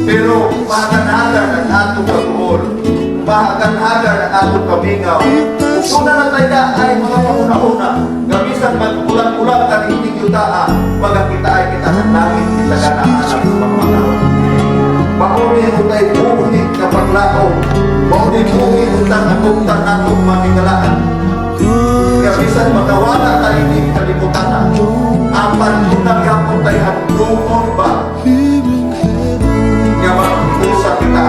Pero mahagan-hagan ang atong pag-uol, mahagan-hagan ang atong kamingaw. Kung na tayo ay mga pauna-una, gamisan mag-ulang-ulang ka hindi yutaa, magkakita ay kita ng langit, kita ka na anak sa mga Mauni mo tayo buhit na paglaong, mauni buhit utang atong atong mamigalaan. Gamisan magawala tayo hindi kalimutan na, ang panunang yapon tayo ang lumon ba? Usap kita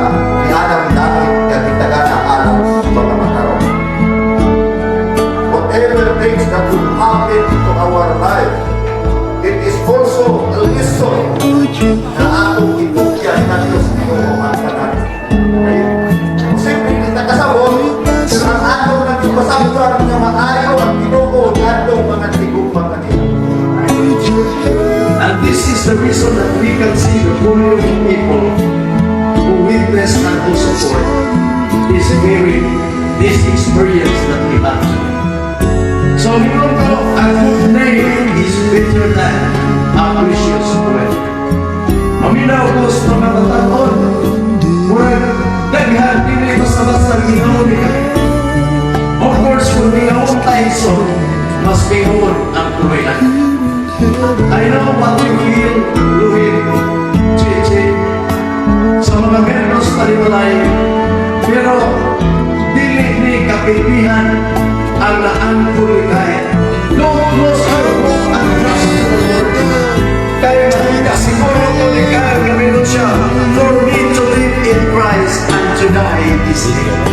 di alam langit dan kita gana alam mga makaroon. Whatever things that will happen to our life, it is also a lesson na atong itugyan na Diyos Ginoo ang kanan. Simple kita kasabot, pero ang atong nagpasabot nga maayo ang Ginoo atong mga tigugma kanila. And this is the reason that we can see the volume of people who witness and who support this experience that we have today. So even though a good name is better than a precious word. Maminaw ko sa mga bataon, word, daghan dili basta-basta ginawa niya. Of course, kung ginawang tayo so, mas ginawon ang tuloyan. I know what you feel, Louie, Chichi, sa mga membros paliwalay, pero dili ni kapilihan ang naangkuli kaya. Don't close your book and trust the Lord. Kaya kasiguro ko ni kaya gaminon siya, for me to live in Christ and to die in this day.